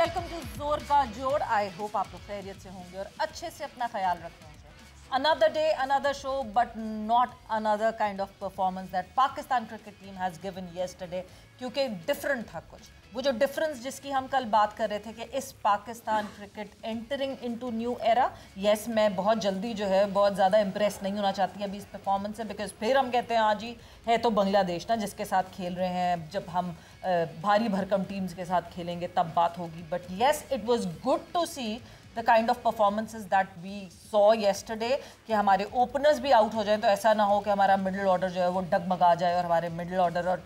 Welcome to जोर का जोड़। आई होप आप लोग खैरियत से होंगे और अच्छे से अपना ख्याल रखे होंगे। Another day, another show, but not another kind of performance that Pakistan cricket team has given yesterday. क्योंकि different था कुछ। वो जो difference जिसकी हम कल बात कर रहे थे कि इस Pakistan cricket entering into new era, yes मैं बहुत जल्दी जो है बहुत ज़्यादा impress नहीं होना चाहती अभी इस performance से, because फिर हम कहते हैं आज ही है तो बांग्लादेश ना जिसके साथ खेल रहे हैं, जब हम भारी भरकम टीम्स के साथ खेलेंगे तब बात होगी। But yes, it was good to see the kind of performances that we saw yesterday कि हमारे ओपनर्स भी आउट हो जाएं तो ऐसा ना हो कि हमारा मिडिल ऑर्डर जो है वो डगमगा जाए और हमारे मिडिल ऑर्डर और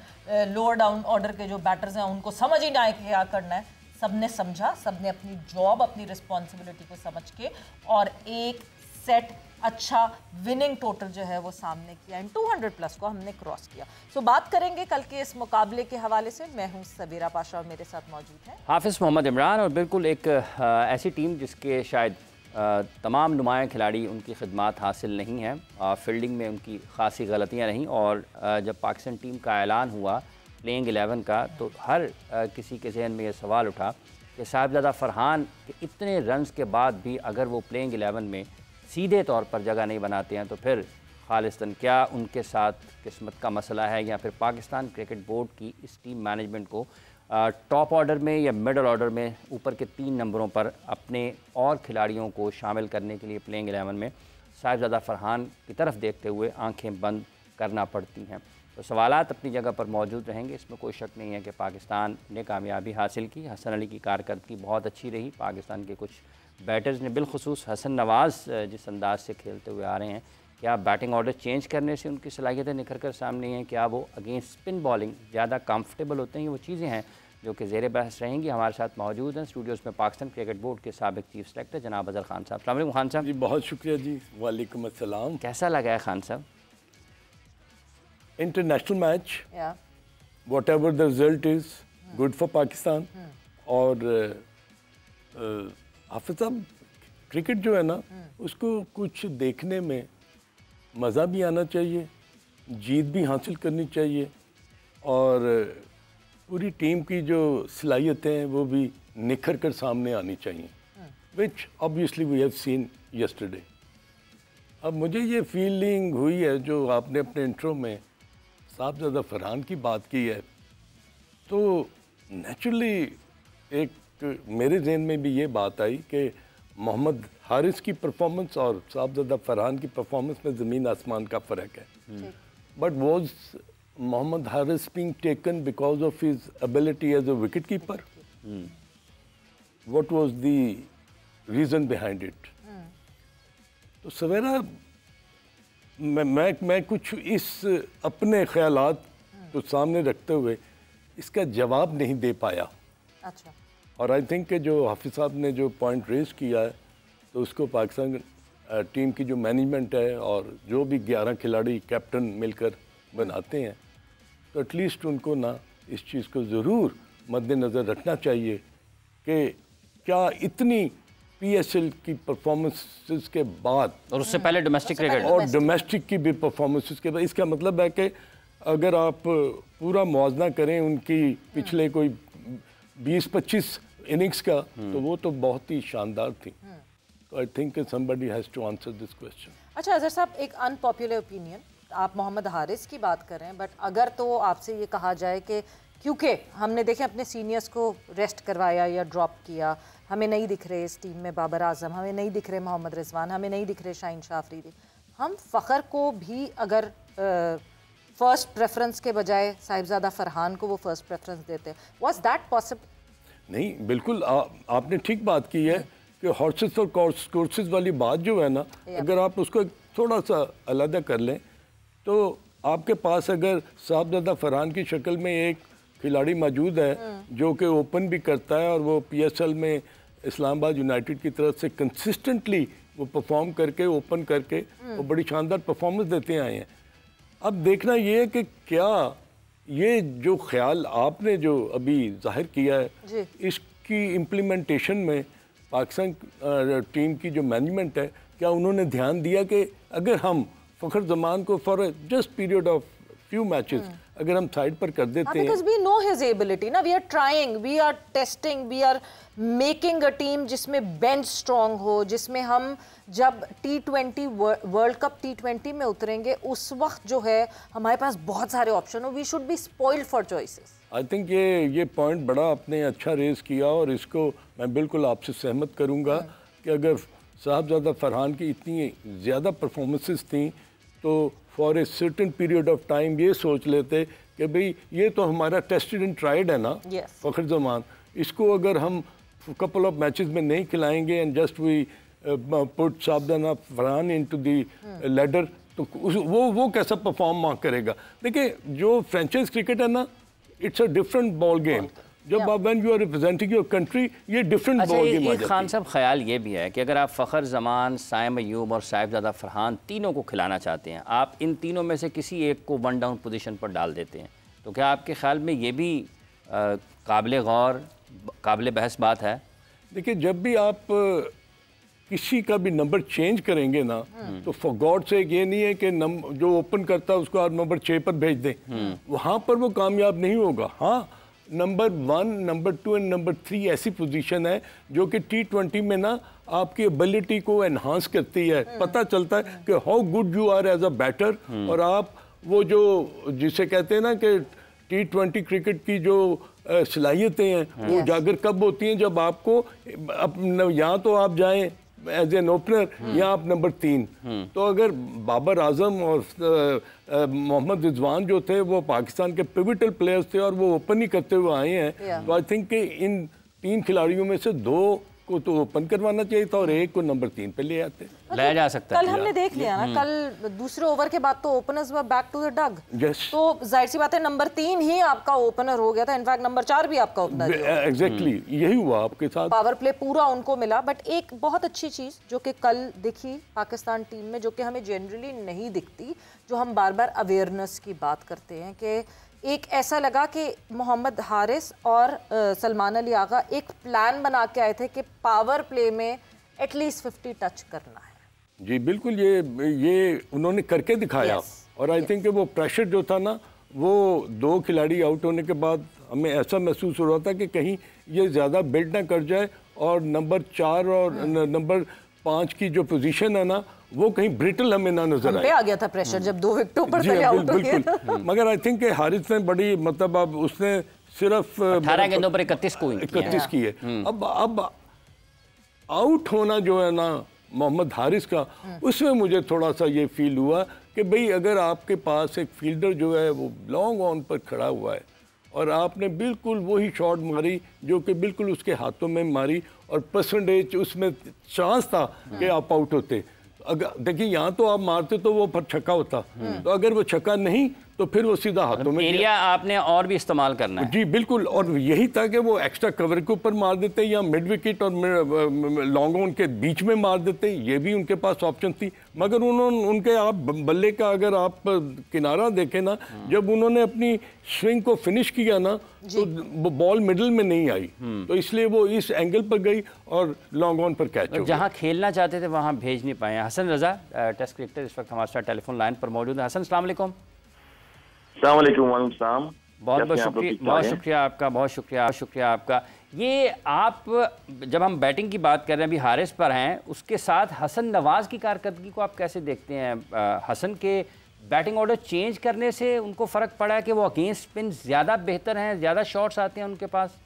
लोअर डाउन ऑर्डर के जो बैटर्स हैं उनको समझ ही ना आए कि क्या करना है। सबने समझा, सबने अपनी जॉब, अपनी रिस्पॉन्सिबिलिटी को समझ के और एक सेट अच्छा विनिंग टोटल जो है वो सामने किया एंड 200 प्लस को हमने क्रॉस किया। सो बात करेंगे कल के इस मुकाबले के हवाले से। मैं हूं सवेरा पाशा और मेरे साथ मौजूद है हाफिज़ मोहम्मद इमरान। और बिल्कुल एक ऐसी टीम जिसके शायद तमाम नुमायाँ खिलाड़ी उनकी खिदमात हासिल नहीं हैं। फील्डिंग में उनकी खासी गलतियाँ रहीं और जब पाकिस्तान टीम का ऐलान हुआ प्लेइंग 11 का तो हर किसी के जहन में ये सवाल उठा कि साहिबजादा फरहान के इतने रन्स के बाद भी अगर वो प्लेइंग 11 में सीधे तौर पर जगह नहीं बनाते हैं तो फिर खालिस्तान क्या उनके साथ किस्मत का मसला है या फिर पाकिस्तान क्रिकेट बोर्ड की इस टीम मैनेजमेंट को टॉप ऑर्डर में या मिडल ऑर्डर में ऊपर के 3 नंबरों पर अपने और खिलाड़ियों को शामिल करने के लिए प्लेइंग 11 में साहिबजादा फरहान की तरफ देखते हुए आंखें बंद करना पड़ती हैं। तो सवालात अपनी जगह पर मौजूद रहेंगे, इसमें कोई शक नहीं है कि पाकिस्तान ने कामयाबी हासिल की। हसन अली की कारकर्दगी बहुत अच्छी रही। पाकिस्तान के कुछ बैटर्स ने बिलखुसूस हसन नवाज़ जिस अंदाज से खेलते हुए आ रहे हैं, क्या बैटिंग ऑर्डर चेंज करने से उनकी सलाहियतें निखर कर सामने हैं, क्या वो अगेंस्ट स्पिन बॉलिंग ज़्यादा कंफर्टेबल होते हैं, वो चीज़ें हैं जो कि ज़ेर बहस रहेंगी। हमारे साथ मौजूद हैं स्टूडियोज़ में पाकिस्तान क्रिकेट बोर्ड के साबिक चीफ सेलेक्टर जनाब अजहर खान साहब। अस्सलाम वालेकुम खान साहब। जी बहुत शुक्रिया जी। वालेकुम अस्सलाम। कैसा लगा है खान साहब? International match, what ever the result is good for Pakistan. और हाफिज़ साहब क्रिकेट जो है ना उसको कुछ देखने में मज़ा भी आना चाहिए, जीत भी हासिल करनी चाहिए और पूरी टीम की जो सलाहियतें हैं वो भी निखर कर सामने आनी चाहिए, which obviously we have seen yesterday. अब मुझे ये फीलिंग हुई है जो आपने अपने इंट्रो में साहिबजादा फरहान की बात की है, तो नेचुरली एक मेरे जहन में भी ये बात आई कि मोहम्मद हारिस की परफॉर्मेंस और साहिबजादा फरहान की परफॉर्मेंस में ज़मीन आसमान का फ़र्क है। But was Mohammad Haris being taken because of his ability as a wicket keeper? What was the reason behind it? तो सवेरा मैं कुछ इस अपने ख्यालात को सामने रखते हुए इसका जवाब नहीं दे पाया। अच्छा। और आई थिंक कि जो हाफिज़ साहब ने जो पॉइंट रेज किया है तो उसको पाकिस्तान टीम की जो मैनेजमेंट है और जो भी 11 खिलाड़ी कैप्टन मिलकर बनाते हैं तो एटलीस्ट उनको ना इस चीज़ को ज़रूर मद्देनज़र रखना चाहिए कि क्या इतनी PSL की परफॉर्मेंसेस के बाद और उससे पहले डोमेस्टिक क्रिकेट और डोमेस्टिक की भी परफॉर्मेंसेस के बाद, इसका मतलब है कि अगर आप पूरा मुआवजा करें उनकी पिछले कोई 20-25 इनिंग्स का तो वो तो बहुत ही शानदार थी। तो I think somebody has to answer this question. अच्छा अजहर साहब, एक अनपॉपुलर ओपिनियन, आप मोहम्मद हारिस की बात कर रहे हैं, बट अगर तो आपसे ये कहा जाए कि क्योंकि हमने देखे अपने सीनियर्स को रेस्ट करवाया या ड्रॉप किया, हमें नहीं दिख रहे इस टीम में बाबर आजम, हमें नहीं दिख रहे मोहम्मद रिजवान, हमें नहीं दिख रहे शाहीन शाह अफरीदी, हम फ़खर को भी अगर फर्स्ट प्रेफरेंस के बजाय साहिबजादा फरहान को वो फर्स्ट प्रेफरेंस देते हैं, वाज दैट पॉसिबल? नहीं, बिल्कुल आपने ठीक बात की है कि हॉर्सेस और कोर्सेज वाली बात जो है ना, अगर आप उसको थोड़ा सा अलग कर लें तो आपके पास अगर साहिबजादा फरहान की शक्ल में एक खिलाड़ी मौजूद है जो कि ओपन भी करता है और वो PSL में इस्लामाबाद यूनाइटेड की तरफ से कंसिस्टेंटली वो परफॉर्म करके ओपन करके वो बड़ी शानदार परफॉर्मेंस देते आए हैं। अब देखना ये है कि क्या ये जो ख्याल आपने जो अभी जाहिर किया है इसकी इम्प्लीमेंटेशन में पाकिस्तान टीम की जो मैनेजमेंट है क्या उन्होंने ध्यान दिया कि अगर हम फ़खर जमान को for just period of few matches अगर हम साइड पर कर देते हैं, because we know his ability ना, we are trying, we are testing, we are making a team जिसमें bench strong हो, जिसमें हम जब T20 वर्ल्ड कप T20 में उतरेंगे उस वक्त जो है हमारे पास बहुत सारे ऑप्शन हो, we should be spoiled for choices. I think ये पॉइंट बड़ा आपने अच्छा रेज किया और इसको मैं बिल्कुल आपसे सहमत करूंगा कि अगर साहबजादा फरहान की इतनी ज़्यादा परफॉर्मेंसेस थी तो for a certain period of time ये सोच लेते कि भाई ये तो हमारा टेस्टेड एंड ट्राइड है ना, फ़खर जमान, इसको अगर हम कपल ऑफ मैचेस में नहीं खिलाएंगे and just we put Sahibzada Farhan into the ladder, तो वो कैसा परफॉर्म करेगा। देखिए जो फ्रेंचाइज क्रिकेट है ना, it's a different ball game. जब आप when you are representing your country, ये डिफरेंट बॉल गेम आ जाती है। खान साहब ख्याल ये भी है कि अगर आप फ़खर जमान, साइम अयूब और साहिबजादा फरहान तीनों को खिलाना चाहते हैं, आप इन तीनों में से किसी एक को वन डाउन पोजीशन पर डाल देते हैं, तो क्या आपके ख्याल में ये भी काबिल गौर, काबिल बहस बात है? देखिए जब भी आप किसी का भी नंबर चेंज करेंगे ना, तो फॉर गॉड से ये नहीं है कि जो ओपन करता है उसको आप नंबर 6 पर भेज दें, वहाँ पर वो कामयाब नहीं होगा। हाँ, नंबर 1, नंबर 2 एंड नंबर 3 ऐसी पोजीशन है जो कि T20 में ना आपकी एबिलिटी को एनहांस करती है। पता चलता है कि how good you are as a batter, और आप वो जो जिसे कहते हैं ना कि T20 क्रिकेट की जो सलाहियतें हैं वो उजागर कब होती हैं, जब आपको यहाँ तो आप जाएं एज एन ओपनर या आप नंबर 3। तो अगर बाबर आजम और मोहम्मद रिजवान जो थे वो पाकिस्तान के पिविटल प्लेयर्स थे और वो ओपन ही करते हुए आए हैं, तो आई थिंक कि इन 3 खिलाड़ियों में से 2 को तो ओपन करवाना चाहिए था और 1 को नंबर 3 पे ले आते, लाया जा सकता है। कल हमने देख लिया ना, कल दूसरे ओवर के बाद तो openers were back to the dug, तो जाहिर सी बात है नंबर 3 ही आपका ओपनर हो गया था, इनफैक्ट नंबर 4 भी आपका ओपनर। एग्जैक्टली यही हुआ आपके साथ, पावर प्ले पूरा उनको मिला। बट एक बहुत अच्छी चीज जो कि कल दिखी पाकिस्तान टीम में, जो कि हमें जनरली नहीं दिखती, जो हम बार बार अवेयरनेस की बात करते हैं, कि एक ऐसा लगा कि मोहम्मद हारिस और सलमान अली आगा एक प्लान बना के आए थे कि पावर प्ले में एटलीस्ट 50 टच करना है। जी बिल्कुल, ये उन्होंने करके दिखाया। और आई थिंक कि वो प्रेशर जो था ना, वो 2 खिलाड़ी आउट होने के बाद हमें ऐसा महसूस हो रहा था कि कहीं ये ज़्यादा बिल्ड ना कर जाए और नंबर 4 और नंबर 5 की जो पोजीशन है ना, वो कहीं ब्रिटल हमें ना नजर आए। आ गया था प्रेशर जब 2 विकेटों पर तक आउट हो गया। मगर आई थिंक हारिस ने बड़ी मतलब अब उसने सिर्फ 18 गेंदों पर 31 की है। अब आउट होना जो है ना मोहम्मद हारिस का, उसमें मुझे थोड़ा सा ये फील हुआ कि भाई अगर आपके पास एक फील्डर जो है वो लॉन्ग ऑन पर खड़ा हुआ है और आपने बिल्कुल वही शॉट मारी जो कि बिल्कुल उसके हाथों में मारी और परसेंटेज उसमें चांस था कि आप आउट होते, अगर देखिए यहाँ तो आप मारते तो वो पर छक्का होता, तो अगर वो छक्का नहीं तो फिर वो सीधा हाथों में एरिया आपने और भी इस्तेमाल करना है। जी बिल्कुल, और यही था कि वो एक्स्ट्रा कवर के ऊपर मार देते या मिड विकेट और लॉन्ग ऑन के बीच में मार देते, ये भी उनके पास ऑप्शन थी। मगर उन्होंने उनके आप बल्ले का अगर आप किनारा देखें ना, जब उन्होंने अपनी स्विंग को फिनिश किया ना तो बॉल मिडिल में नहीं आई, तो इसलिए वो इस एंगल पर गई और लॉन्ग ऑन पर कैच हो गया। जहाँ खेलना चाहते थे वहाँ भेज नहीं पाए। हसन रजा टेस्ट क्रिकेटर इस वक्त हमारे साथ टेलीफोन लाइन पर मौजूद है। हसन अस्सलाम वालेकुम। बहुत शुक्रिया आपका, बहुत शुक्रिया आपका। ये आप जब हम बैटिंग की बात कर रहे हैं, अभी हारिस पर हैं, उसके साथ हसन नवाज की कारकर्दगी को आप कैसे देखते हैं? हसन के बैटिंग ऑर्डर चेंज करने से उनको फ़र्क पड़ा है कि वो अगेंस्ट स्पिन ज़्यादा बेहतर हैं, ज़्यादा शॉट्स आते हैं उनके पास?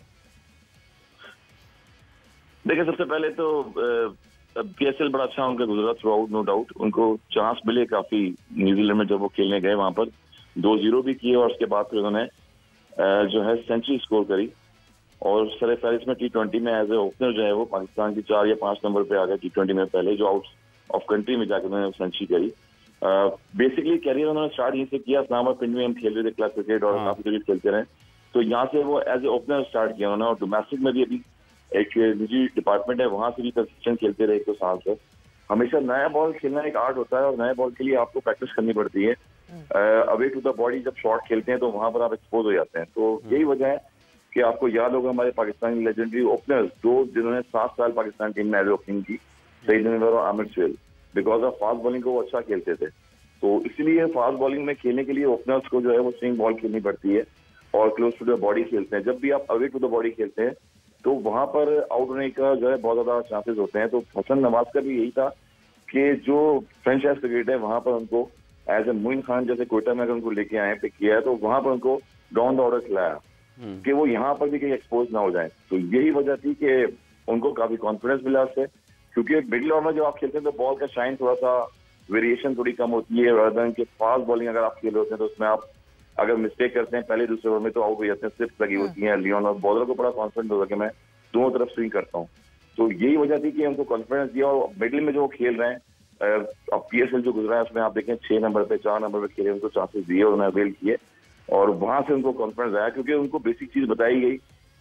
देखिए सबसे पहले तो PSL बड़ा अच्छा उनका गुजरा थ्रू आउट, नो डाउट। उनको चांस मिले काफ़ी न्यूजीलैंड में जब वो खेलने गए, वहाँ पर 2-0 भी किए और उसके बाद फिर उन्होंने जो है सेंचुरी स्कोर करी और सरे फहरिस्त में T20 में एज ए ओपनर जो है वो पाकिस्तान की 4 या 5 नंबर पे आ गए T20 में, पहले जो आउट ऑफ कंट्री में जाकर उन्होंने सेंचुरी करी। बेसिकली कैरियर उन्होंने स्टार्ट यहीं से किया, इस्लामाबाद में हम खेल रहे थे क्लास क्रिकेट और काफी क्रिकेट खेलते रहे, तो यहाँ से वो एज ए ओपनर स्टार्ट किया उन्होंने। और डोमेस्टिक में भी अभी एक निजी डिपार्टमेंट है, वहां से भी कंसिस्टेंट खेलते रहे 1-2 साल से। हमेशा नया बॉल खेलना एक आर्ट होता है और नए बॉल के लिए आपको प्रैक्टिस करनी पड़ती है। अवे टू द बॉडी जब शॉट खेलते हैं तो वहां पर आप एक्सपोज हो जाते हैं। तो यही वजह है कि आपको याद होगा हमारे पाकिस्तानी लेजेंडरी ओपनर्स दो जिन्होंने 7 साल पाकिस्तान टीम में एज ओपनिंग की, सईद अनवर और Aamir Sohail, because of fast bowling को वो अच्छा खेलते थे। तो इसीलिए फास्ट बॉलिंग में खेलने के लिए ओपनर्स को जो है वो स्विंग बॉल खेलनी पड़ती है और क्लोज टू द बॉडी खेलते हैं। जब भी आप अवे टू द बॉडी खेलते हैं तो वहां पर आउट होने का जो है बहुत ज्यादा चांसेस होते हैं। तो हसन नवाज का भी यही था कि जो फ्रेंचाइज क्रिकेट है वहां पर उनको एज ए मोइन खान जैसे कोयटा में अगर उनको लेके आए, पिक किया है, तो वहां पर उनको डाउन द ऑर्डर खिलाया कि वो यहाँ पर भी कहीं एक्सपोज ना हो जाए। तो यही वजह थी कि उनको काफी कॉन्फिडेंस मिला उससे, क्योंकि मिडिल ऑर्डर में जब आप खेलते हैं तो बॉल का शाइन थोड़ा सा वेरिएशन थोड़ी कम होती है, rather than कि फास्ट बॉलिंग अगर आप खेल रहे होते हैं तो उसमें आप अगर मिस्टेक करते हैं पहले दूसरे ओवर में तो आउट हो जाते हैं, स्लिप्स लगी होती हैं लियोन, और बॉलर को बड़ा कॉन्फिडेंस होगा कि मैं दोनों तरफ स्विंग करता हूँ। तो यही वजह थी कि उनको कॉन्फिडेंस दिया। और मिडिल में जो वो खेल रहे हैं, अब PSL जो गुजरा है उसमें आप देखें 6 नंबर पे 4 नंबर पे खेले, उनको चांसेस दिए, उन्होंने अवेल किए और वहां से उनको कॉन्फिडेंस आया, क्योंकि उनको बेसिक चीज बताई गई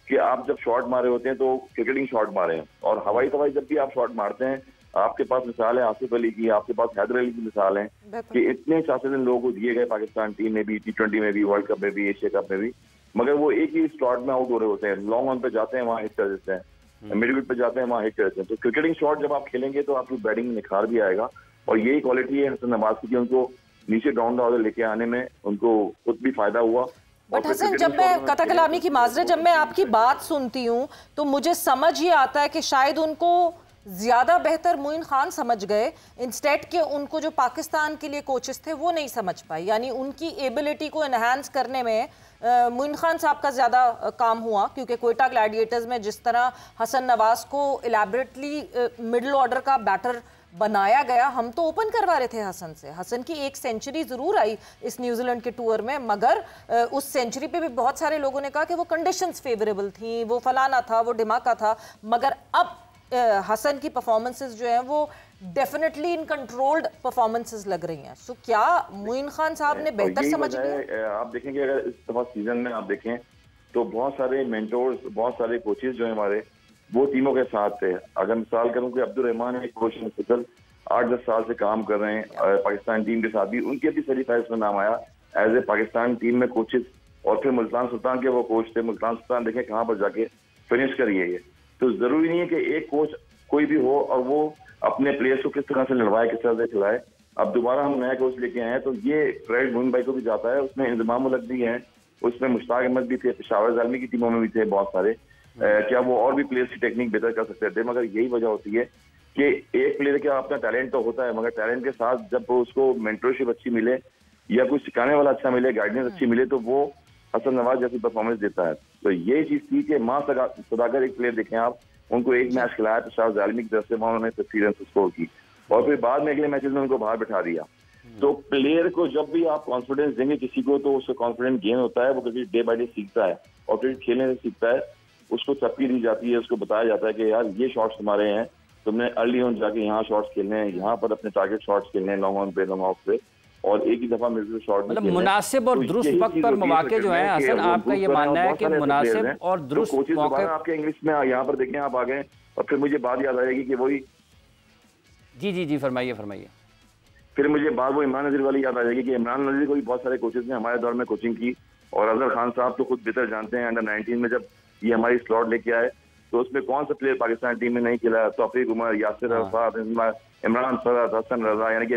कि आप जब शॉट मारे होते हैं तो क्रिकेटिंग शॉट मारे हैं, और हवाई तवाई जब भी आप शॉट मारते हैं, आपके पास मिसाल है आसिफ अली की, आपके पास हैदर अली की मिसाल है कि इतने चांसेस इन लोगों को दिए गए पाकिस्तान टीम में भी, T20 में भी, वर्ल्ड कप में भी, एशिया कप में भी, मगर वो एक ही स्लॉट में आउट हो रहे होते हैं। लॉन्ग ऑन पे जाते हैं वहां हिट कर देते हैं, मिड विकेट पे जाते हैं वहां हिट कर देते हैं। तो क्रिकेटिंग शॉट जब आप खेलेंगे तो आपकी बैटिंग में निखार भी आएगा, और यही क्वालिटी है हसन नवाज की कि उनको नीचे डाउन द ऑर्डर लेके आने में उनको खुद भी फायदा हुआ। बट हसन, जब मैं कथा कलामी की माजरे, जब मैं आपकी बात सुनती हूँ तो मुझे समझ ये आता है कि शायद उनको ज़्यादा बेहतर मोइन खान समझ गए, इंस्टेड के उनको जो पाकिस्तान के लिए कोचेस थे वो नहीं समझ पाए, यानी उनकी एबिलिटी को एनहांस करने में मोइन खान साहब का ज़्यादा काम हुआ, क्योंकि कोयटा ग्लैडिएटर्स में जिस तरह हसन नवाज को इलेबरेटली मिडिल ऑर्डर का बैटर बनाया गया, हम तो ओपन करवा रहे थे हसन से। हसन की एक सेंचुरी जरूर आई इस न्यूजीलैंड के टूर में, मगर उस सेंचुरी पे भी बहुत सारे लोगों ने कहा कि वो कंडीशंस फेवरेबल थी, वो फलाना था, वो ढिमाका था, मगर अब हसन की परफॉर्मेंसेस जो हैं वो डेफिनेटली इन कंट्रोल्ड परफॉर्मेंसेस लग रही हैं। सो क्या मोइन खान साहब ने बेहतर समझ लिया? आप देखेंगे अगर इस दफा सीजन में आप देखें तो बहुत सारे मेंटोर्स, बहुत सारे कोचेस जो है हमारे, वो टीमों के साथ थे। अगर मिसाल करूं कि अब्दुल रहमान एक कोच मुस्तकिल 8-10 साल से काम कर रहे हैं पाकिस्तान टीम के साथ भी, उनके भी सर्टिफाइड्स में नाम आया एज ए पाकिस्तान टीम में कोचेस। और फिर मुल्तान सुल्तान के वो कोच थे, मुल्तान सुल्तान देखें कहाँ पर जाके फिनिश करिए ये। तो जरूरी नहीं है कि एक कोच कोई भी हो और वो अपने प्लेयर्स को किस तरह से लड़वाए, किस तरह से खिलाए। अब दोबारा हम नया कोच लेके आए हैं तो ये क्रेडिट मोइन भाई को भी जाता है, उसमें इंतजाम उलग भी है, उसमें मुश्ताक अहमद भी थे, पेशावर ज़ालमी की टीमों में भी थे बहुत सारे। क्या वो और भी प्लेयर्स की टेक्निक बेहतर कर सकते थे, मगर यही वजह होती है कि एक प्लेयर का अपना टैलेंट तो होता है, मगर टैलेंट के साथ जब उसको मेंटरशिप अच्छी मिले या कुछ सिखाने वाला अच्छा मिले, गाइडेंस अच्छी मिले, तो वो हसन नवाज जैसी परफॉर्मेंस देता है। तो ये चीज थी कि मां सदाकर एक प्लेयर देखें आप, उनको एक मैच खिलाया पेशावर ज़ालमी की तरफ से, वहां उन्होंने 50 रन स्कोर की और फिर बाद में अगले मैचेस में उनको बाहर बिठा दिया। तो प्लेयर को जब भी आप कॉन्फिडेंस देंगे किसी को तो उसका कॉन्फिडेंस गेन होता है, वो क्रिकेट डे बाय डे सीखता है और क्रिकेट खेलने से सीखता है। उसको चप्पी दी जाती है, उसको बताया जाता है कि यार ये शॉट्स तुम्हारे हैं, तुमने अर्ली ऑन जाके यहाँ शॉट्स खेलने हैं, यहाँ पर अपने टारगेट शॉट्स खेलने हैं, लॉन्ग ऑन पे, लॉन्ग ऑफ पे, और एक ही दफा मिडिल शॉट मतलब मुनासिब और दुरुस्त वक्त पर मौके जो है। हसन, आपका ये मानना है कि मुनासिब और दुरुस्त मौके आपके इंग्लिश में यहाँ पर देखें आप आ गए और फिर मुझे बात याद आएगी कि वही जी फरमाइए फरमाइए। फिर मुझे बात वो इमरान नजीर वाली याद आ जाएगी कि इमरान नजीर को भी बहुत सारे कोचेस ने हमारे दौर में कोचिंग की, और अजहर खान साहब तो खुद बेहतर जानते हैं अंडर 19 में जब ये हमारी स्लॉट लेके आए तो उसमें कौन सा प्लेयर पाकिस्तान टीम में नहीं खेला, तौफीक उमर, यासिर अरफात, इमरान फरहत, हसन रजा, यानी कि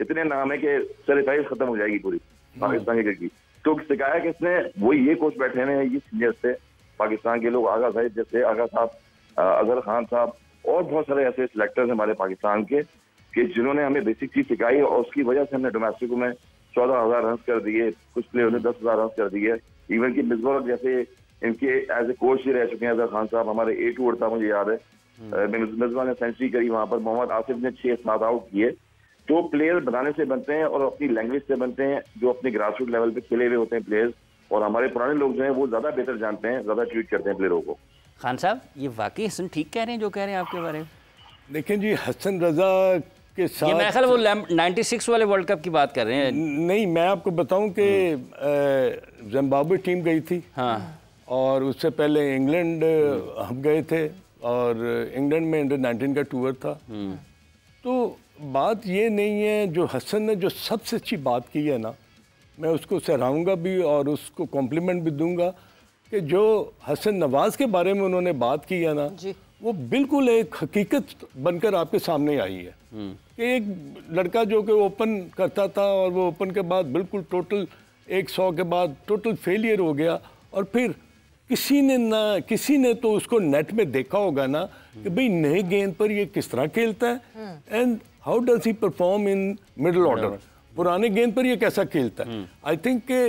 इतने नाम है कि सर्टिफाइड खत्म हो जाएगी पूरी पाकिस्तान क्रिकेट की। तो सिखाया किसने? वही ये कोच बैठे हैं, ये सीनियर्स थे पाकिस्तान के लोग, आगा साहिब जैसे, आगा साहब, अजहर खान साहब और बहुत सारे ऐसे सिलेक्टर्स हमारे पाकिस्तान के कि जिन्होंने हमें बेसिक चीज सिखाई, और उसकी वजह से हमने डोमेस्टिक में 14,000 रन कर दिए, कुछ प्लेयर ने 10,000 रन कर दिए। इवन की मिसबाह जैसे इनके एज ए कोच ही रह चुके हैं अजहर खान साहब, हमारे A2 उड़ता मुझे याद है, मिसबाह ने सेंचुरी करी वहां पर, मोहम्मद आसिफ ने 6-7 आउट किए। तो प्लेयर बनाने से बनते हैं और अपनी लैंग्वेज से बनते हैं, जो अपने ग्रासरूट लेवल पे खेले हुए होते हैं प्लेयर्स, और हमारे पुराने लोग जो हैं वो ज्यादा बेहतर जानते हैं, ज्यादा ट्रीट करते हैं प्लेयरों को। खान साहब, ये वाकई हसन ठीक कह रहे हैं जो कह रहे हैं आपके बारे में? देखें जी, हसन रजा के साथ, ये मेरे ख्याल वो 96 वाले वर्ल्ड कप की बात कर रहे हैं। नहीं, मैं आपको बताऊं कि जिम्बाब्वे टीम गई थी, हाँ, और उससे पहले इंग्लैंड हम गए थे, और इंग्लैंड में अंडर 19 का टूर था। तो बात ये नहीं है, जो हसन ने जो सबसे अच्छी बात की है ना, मैं उसको सराहूँगा भी और उसको कॉम्प्लीमेंट भी दूंगा कि जो हसन नवाज के बारे में उन्होंने बात की है ना, वो बिल्कुल एक हकीकत बनकर आपके सामने आई है कि एक लड़का जो कि ओपन करता था और वो ओपन के बाद बिल्कुल टोटल 100 के बाद टोटल फेलियर हो गया, और फिर किसी ने तो उसको नेट में देखा होगा ना कि भाई नए गेंद पर ये किस तरह खेलता है and how does he perform in middle order, पुराने गेंद पर ये कैसा खेलता है। आई थिंक के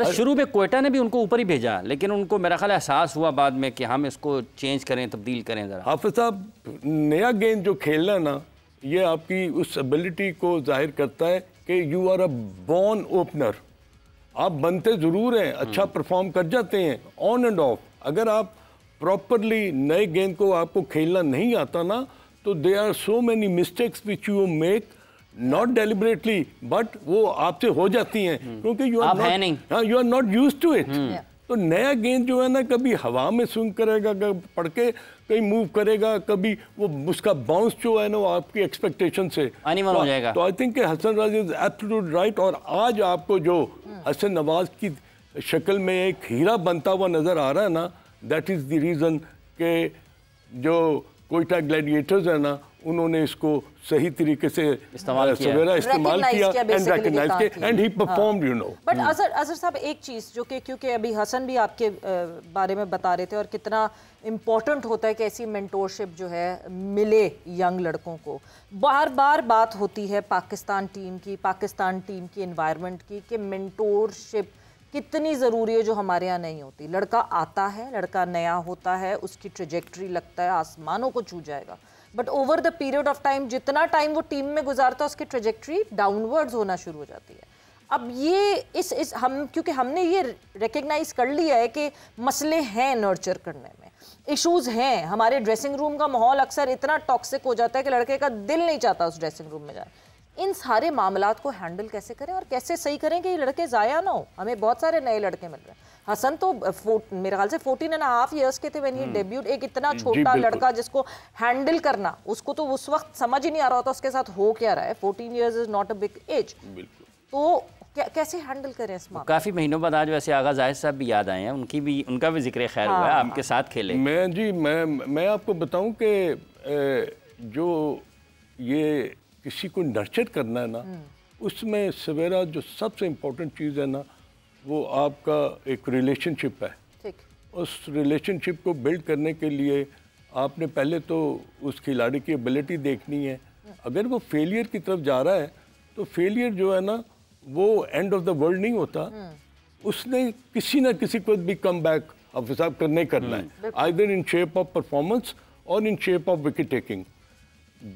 शुरू में कोयटा ने भी उनको ऊपर ही भेजा, लेकिन उनको मेरा ख्याल एहसास हुआ बाद में कि हम इसको चेंज करें, तब्दील करें ज़रा। हाफिज साहब, नया गेंद जो खेलना ना, ये आपकी उस एबिलिटी को जाहिर करता है कि you are a born opener. आप बनते ज़रूर हैं, अच्छा परफॉर्म कर जाते हैं ऑन एंड ऑफ। अगर आप प्रॉपरली नए गेंद को आपको खेलना नहीं आता ना, तो they are so many mistakes which you make, not deliberately, but वो आपसे हो जाती हैं क्योंकि you are not used to it. तो नया गेंद जो है ना, कभी हवा में स्विंग करेगा, कभी पड़ के कहीं मूव करेगा, कभी वो उसका बाउंस जो है ना वो आपकी एक्सपेक्टेशन से हो जाएगा। तो आई थिंक हसन राजी इज एब्सोल्यूट राइट। और आज आपको जो हसन नवाज की शक्ल में एक हीरा बनता हुआ नजर आ रहा है ना, दैट इज द रीजन के जो कोयटा ग्लैडिएटर्स है ना, उन्होंने इसको सही तरीके से इस्तेमाल किया and he performed, you know. But Azhar साहब, एक चीज़ जो कि क्योंकि अभी हसन भी आपके बारे में बता रहे थे और कितना इम्पोर्टेंट होता है कि ऐसी मेंटोरशिप जो है मिले यंग लड़कों को। बार बार बात होती है पाकिस्तान टीम की एनवायरनमेंट की कि मेंटोरशिप कितनी ज़रूरी है, जो हमारे यहाँ नहीं होती। लड़का आता है, लड़का नया होता है, उसकी ट्रेजेक्ट्री लगता है आसमानों को छू जाएगा, but over the period of time जितना टाइम वो टीम में गुजारता है उसकी ट्रेजेक्ट्री डाउनवर्ड्स होना शुरू हो जाती है। अब ये हम क्योंकि हमने ये रिकग्नाइज कर लिया है कि मसले हैं नर्चर करने में, इश्यूज हैं। हमारे ड्रेसिंग रूम का माहौल अक्सर इतना टॉक्सिक हो जाता है कि लड़के का दिल नहीं चाहता उस ड्रेसिंग रूम में जाए। इन सारे मामलात को हैंडल कैसे करें और कैसे सही करें कि ये लड़के ज़ाया ना हो। हमें बहुत सारे नए लड़के मिल रहे हैं। हसन तो मेरे ख्याल से 14.5 ईयर्स के थे व्हेन ही डेब्यूट। एक इतना छोटा लड़का जिसको हैंडल करना, उसको तो उस वक्त समझ ही नहीं आ रहा होता उसके साथ हो क्या रहा है। 14 years is not a big age. तो कैसे हैंडल करें इस मामले? काफ़ी महीनों बाद आज वैसे आगा जाहिद साहब भी याद आए हैं, उनका भी जिक्र खैर हुआ है, आपके साथ खेले। मैं आपको बताऊं कि जो ये किसी को नर्चर करना है ना, उसमें सवेरा जो सबसे इम्पोर्टेंट चीज़ है ना, वो आपका एक रिलेशनशिप है। उस रिलेशनशिप को बिल्ड करने के लिए आपने पहले तो उस खिलाड़ी की एबिलिटी देखनी है। अगर वो फेलियर की तरफ जा रहा है तो फेलियर जो है ना वो एंड ऑफ द वर्ल्ड नहीं होता। उसने किसी ना किसी को भी कम बैक हाफिज साहब करना है, either in shape of performance और in shape of wicket taking.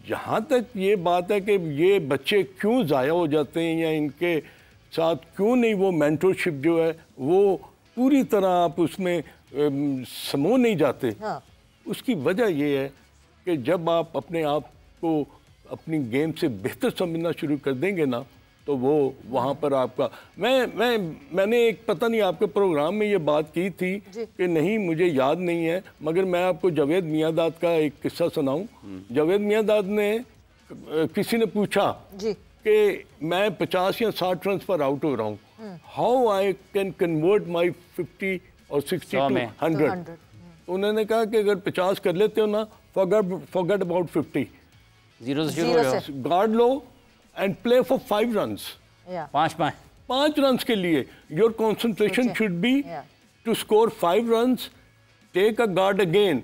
जहाँ तक ये बात है कि ये बच्चे क्यों ज़ाया हो जाते हैं या इनके साथ क्यों नहीं वो मेंटरशिप जो है वो पूरी तरह आप उसमें समो नहीं जाते, उसकी वजह ये है कि जब आप अपने आप को अपनी गेम से बेहतर समझना शुरू कर देंगे ना, तो वो वहाँ पर आपका मैंने एक पता नहीं आपके प्रोग्राम में ये बात की थी कि नहीं, मुझे याद नहीं है, मगर मैं आपको जावेद मियांदाद का एक किस्सा सुनाऊं। जावेद मियांदाद ने किसी ने पूछा कि मैं 50 या 60 रन पर आउट हो रहा हूँ, हाउ आई कैन कन्वर्ट माई 50 और 60 टू 100। तो उन्होंने कहा कि अगर 50 कर लेते हो ना, forget about 50, guard low and play for 5 runs. पाँच runs के लिए your concentration should be to score 5 runs, take a guard again,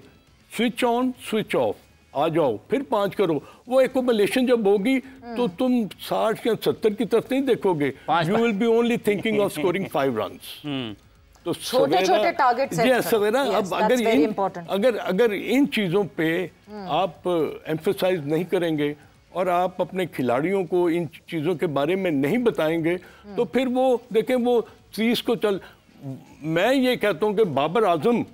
switch on, switch off, आ जाओ, फिर 5 करो। वो accumulation जब होगी तो तुम 60 या 70 की तरफ नहीं देखोगे, you will be only thinking of scoring 5 runs. तो छोटे-छोटे टारगेट्स हैं सवेरा। अब अगर इन चीज़ों पे आप एम्फसाइज नहीं करेंगे और आप अपने खिलाड़ियों को इन चीज़ों के बारे में नहीं बताएंगे, तो फिर वो देखें वो चीज़ को मैं ये कहता हूँ कि Babar Azam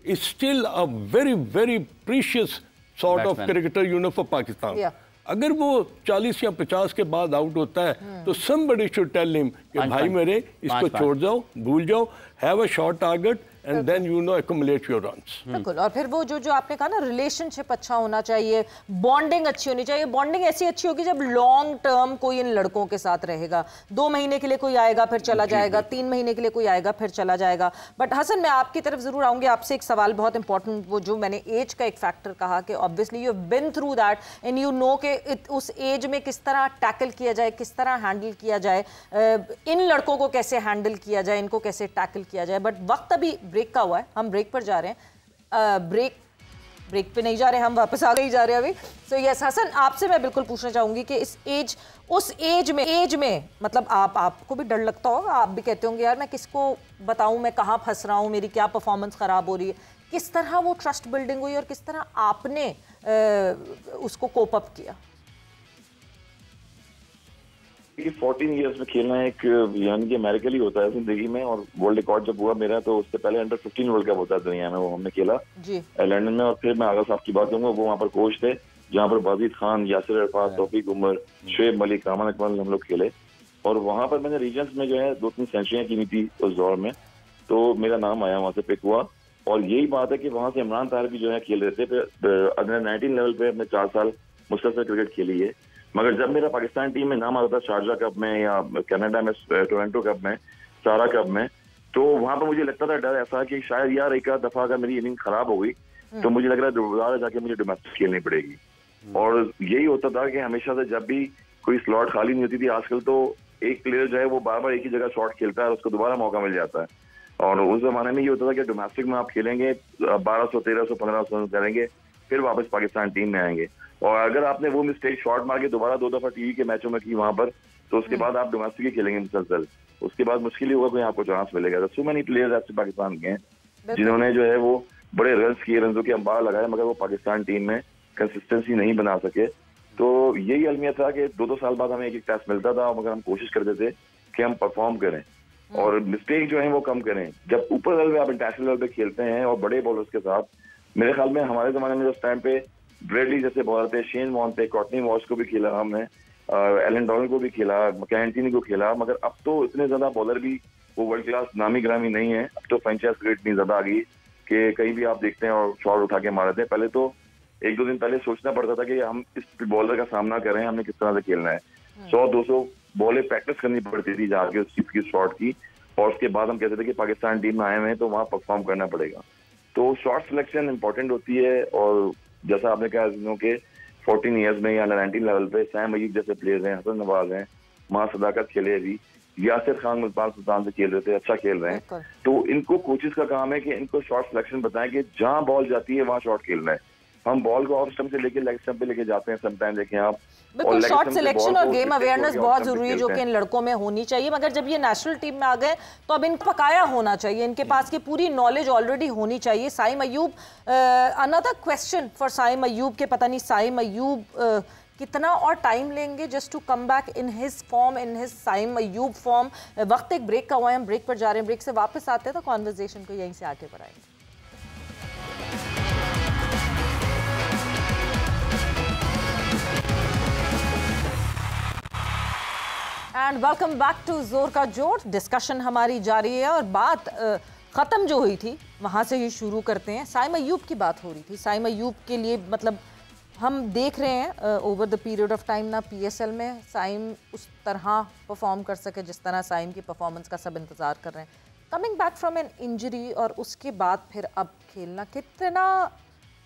is still a very very precious sort of cricketer unit for Pakistan. अगर वो 40 या 50 के बाद आउट होता है तो somebody should tell him कि भाई मेरे इसको छोड़ जाओ, भूल जाओ, have a short target and then you know accumulate your runs. बिल्कुल। और फिर वो जो आपने कहा ना, रिलेशनशिप अच्छा होना चाहिए, बॉन्डिंग अच्छी होनी चाहिए। बॉन्डिंग ऐसी अच्छी होगी जब लॉन्ग टर्म कोई इन लड़कों के साथ रहेगा। 2 महीने के लिए कोई आएगा फिर चला जाएगा, 3 महीने के लिए कोई आएगा फिर चला जाएगा। बट हसन, मैं आपकी तरफ जरूर आऊंगी, आपसे एक सवाल बहुत इंपॉर्टेंट, वो जो मैंने एज का एक फैक्टर कहा कि obviously you have been through that and you know कि उस एज में किस तरह टैकल किया जाए, किस तरह हैंडल किया जाए, इन लड़कों को कैसे हैंडल किया जाए, इनको कैसे टैकल किया जाए। बट वक्त अभी ब्रेक का हुआ है, हम ब्रेक पर जा रहे हैं। ब्रेक पे नहीं जा रहे, हम वापस आगे ही जा रहे हैं अभी। सो यस हसन, आपसे मैं बिल्कुल पूछना चाहूंगी कि उस एज में मतलब आपको भी डर लगता होगा, आप भी कहते होंगे यार मैं किसको बताऊं, मैं कहाँ फंस रहा हूँ, मेरी क्या परफॉर्मेंस खराब हो रही है। किस तरह वो ट्रस्ट बिल्डिंग हुई और किस तरह आपने उसको कोप अप किया? 14 इयर्स में खेलना एक यानी कि अमेरिकल ही होता है जिंदगी में, और वर्ल्ड रिकॉर्ड जब हुआ मेरा तो उससे पहले अंडर 15 वर्ल्ड कप होता है दुनिया में, वो हमने खेला लंदन में। और फिर मैं आगा साहब की बात करूंगा, वो वहाँ पर कोच थे जहाँ पर बाजिद खान, यासिर अरफात, तौफीक उमर, शुएब मलिक, रहमान अकमल हम लोग खेले। और वहाँ पर मैंने रीजन्स में जो है 2-3 सेंचुरियाँ की थी उस दौर में, तो मेरा नाम आया, वहाँ से पिक हुआ। और यही बात है कि वहाँ से इमरान ताहिर भी जो है खेल रहे थे। अंडर 19 लेवल पे हमने 4 साल मुसलसल क्रिकेट खेली है। मगर जब मेरा पाकिस्तान टीम में नाम आता था शारजा कप में या कनाडा में टोरंटो कप में, सारा कप में, तो वहां पर मुझे लगता था डर ऐसा कि शायद यार एक आध दफा अगर मेरी इनिंग खराब हो गई तो मुझे लग रहा है दोबारा जाके मुझे डोमेस्टिक खेलनी पड़ेगी। और यही होता था कि हमेशा से जब भी कोई स्लॉट खाली नहीं होती थी, आजकल तो एक प्लेयर जो है वो बार बार एक ही जगह शॉट खेलता है और उसको दोबारा मौका मिल जाता है। और उस जमाने में ये होता था कि डोमेस्टिक में आप खेलेंगे 1200, 1300, 1500 करेंगे, फिर वापस पाकिस्तान टीम में आएंगे। और अगर आपने वो मिस्टेक शॉट मार के दोबारा 2 दफा टीवी के मैचों में की वहां पर, तो उसके बाद आप डोमेस्टिक ही खेलेंगे मुसलसल, उसके बाद मुश्किल ही होगा कोई आपको चांस मिलेगा। सो मेनी प्लेयर्स ऐसे पाकिस्तान के हैं जिन्होंने जो है वो बड़े रन्स किए, रनों के अंबार लगाए, मगर वो पाकिस्तान टीम में कंसिस्टेंसी नहीं बना सके। तो यही अलमिया था कि 2-2 साल बाद हमें एक टेस्ट मिलता था, मगर हम कोशिश करते थे कि हम परफॉर्म करें और मिस्टेक जो है वो कम करें। जब ऊपर लेवल पे आप इंटरनेशनल लेवल पे खेलते हैं और बड़े बॉलर्स के साथ, मेरे ख्याल में हमारे जमाने में उस टाइम पे ब्रेडली जैसे बॉलर थे, शेन वॉर्न थे, कॉटनी वॉश को भी खेला हमने, एलन डॉनल को भी खेला, मैकेंटीनी को खेला। मगर अब तो इतने ज्यादा बॉलर भी वो वर्ल्ड क्लास नामी ग्रामी नहीं है। अब तो फ्रेंचाइज क्रिकेट इतनी ज्यादा आ गई कि कहीं भी आप देखते हैं और शॉट उठा के मारते हैं। पहले तो 1-2 दिन पहले सोचना पड़ता था कि हम इस बॉलर का सामना करें, हमने किस तरह से खेलना है। 100-200 बॉलें प्रैक्टिस करनी पड़ती थी जाके उस चीज की शॉट की, और उसके बाद हम कहते थे कि पाकिस्तान टीम में आए हुए हैं तो वहाँ परफॉर्म करना पड़ेगा। तो शॉट सिलेक्शन इंपॉर्टेंट होती है। और जैसा आपने कहा कि 14 इयर्स में या 19 लेवल पे सैम अयूब जैसे प्लेयर्स हैं, हसन नवाज हैं, मां सदाकत खेले अभी, यासिर खान मुल्तान सुल्तान से खेल रहे थे, अच्छा खेल रहे हैं। तो इनको कोचेस का काम है कि इनको शॉट सिलेक्शन बताएं कि जहां बॉल जाती है वहां शॉट खेलना है। हम बॉल को ऑफ स्टंप से लेके लेग स्टंप पे लेके जाते हैं समटाइम, देखें आप। बिल्कुल, शॉट सिलेक्शन और गेम अवेयरनेस बहुत जरूरी है जो कि इन लड़कों में होनी चाहिए। मगर जब ये नेशनल टीम में आ गए तो अब इनको पकाया होना चाहिए, इनके पास की पूरी नॉलेज ऑलरेडी होनी चाहिए। Saim Ayub, another question for Saim Ayub के पता नहीं साइम अयूब कितना और टाइम लेंगे just to come back in his form, in his Saim Ayub form. वक्त एक ब्रेक का हुआ है, हम ब्रेक पर जा रहे हैं, ब्रेक से वापस आते हैं तो कॉन्वर्सेशन को यहीं से आगे बढ़ाएंगे। एंड वेलकम बैक टू जोर का जोर। डिस्कशन हमारी जारी है और बात ख़त्म जो हुई थी वहाँ से ही शुरू करते हैं। साइम अयूब की बात हो रही थी। साइम अयूब के लिए मतलब हम देख रहे हैं over the period of time ना PSL में साइम उस तरह परफॉर्म कर सके जिस तरह साइम की परफॉर्मेंस का सब इंतज़ार कर रहे हैं। Coming back from an injury और उसके बाद फिर अब खेलना, कितना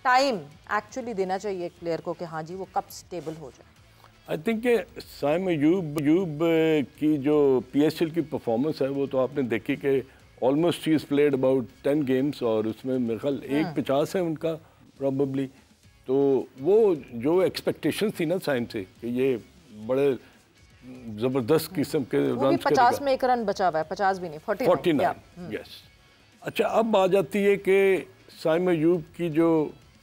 टाइम एक्चुअली देना चाहिए एक प्लेयर को कि हाँ जी वो कब स्टेबल हो जाए? आई थिंक साइम अयूब की जो PSL की परफॉर्मेंस है वो तो आपने देखी कि almost he is played about 10 games और उसमें मेरे ख्याल 1.50 है उनका प्रॉबेबली। तो वो जो एक्सपेक्टेशन थी ना साइम से कि ये बड़े ज़बरदस्त किस्म के रन, 50 में 1 रन बचा हुआ है, 50 भी नहीं, 49 यस। अच्छा, अब आ जाती है कि साइम अयूब की जो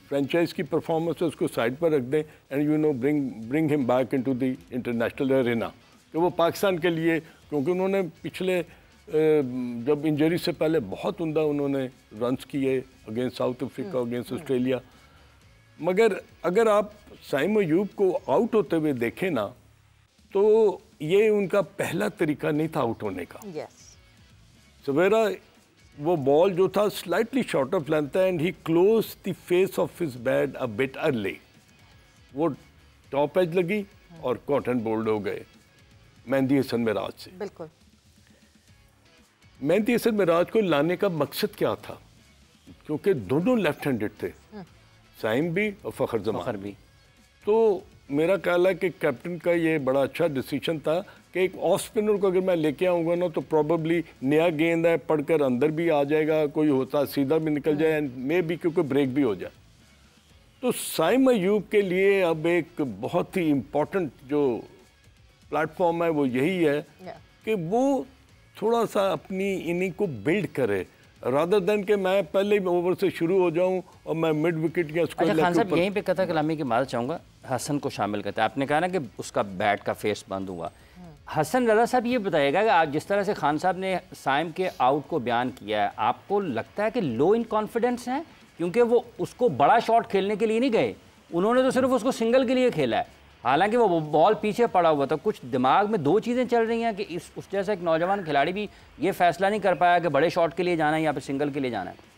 फ्रेंचाइज की परफॉर्मेंस है उसको साइड पर रख दें and you know bring him back into the international arena, कि वो पाकिस्तान के लिए, क्योंकि उन्होंने पिछले जब इंजरी से पहले बहुत उम्दा उन्होंने रन्स किए against south Africa, against Australia. मगर अगर आप साइम अयूब को आउट होते हुए देखें ना तो ये उनका पहला तरीका नहीं था आउट होने का। yes. सवेरा वो बॉल जो था स्लाइटली शॉर्ट ऑफ लेंथ था and he close the face of his bat a bit early. वो टॉप एज लगी और कॉटन बोल्ड हो गए मेहंदी हसन मिराज से। बिल्कुल। मेहंदी हसन मिराज को लाने का मकसद क्या था? क्योंकि दोनों लेफ्ट हैंडेड थे, साइम भी और फखर जमान भी। तो मेरा ख्याल है कि कैप्टन का ये बड़ा अच्छा डिसीजन था कि एक ऑफ स्पिनर को अगर मैं लेके आऊँगा ना तो प्रॉबली नया गेंद है पढ़कर अंदर भी आ जाएगा, कोई होता सीधा भी निकल जाए एंड मे भी क्योंकि ब्रेक भी हो जाए। तो साइम अयूब के लिए अब एक बहुत ही इम्पोर्टेंट जो प्लेटफॉर्म है वो यही है कि वो थोड़ा सा अपनी इनिंग को बिल्ड करे रादर देन कि मैं पहले ओवर से शुरू हो जाऊं और मैं मिड विकेट या स्कोर। अच्छा खान साहब, यहीं पे कथा कलामी की बात चाहूँगा, हसन को शामिल करते हैं। आपने कहा ना कि उसका बैट का फेस बंद हुआ। हसन रजा साहब ये बताइएगा कि आप जिस तरह से खान साहब ने साइम के आउट को बयान किया है, आपको लगता है कि लो इन कॉन्फिडेंस हैं? क्योंकि वो उसको बड़ा शॉट खेलने के लिए नहीं गए, उन्होंने तो सिर्फ उसको सिंगल के लिए खेला है, हालांकि वो बॉल पीछे पड़ा हुआ था। कुछ दिमाग में दो चीज़ें चल रही हैं कि उस जैसा एक नौजवान खिलाड़ी भी ये फैसला नहीं कर पाया कि बड़े शॉट के लिए जाना है या फिर सिंगल के लिए जाना है।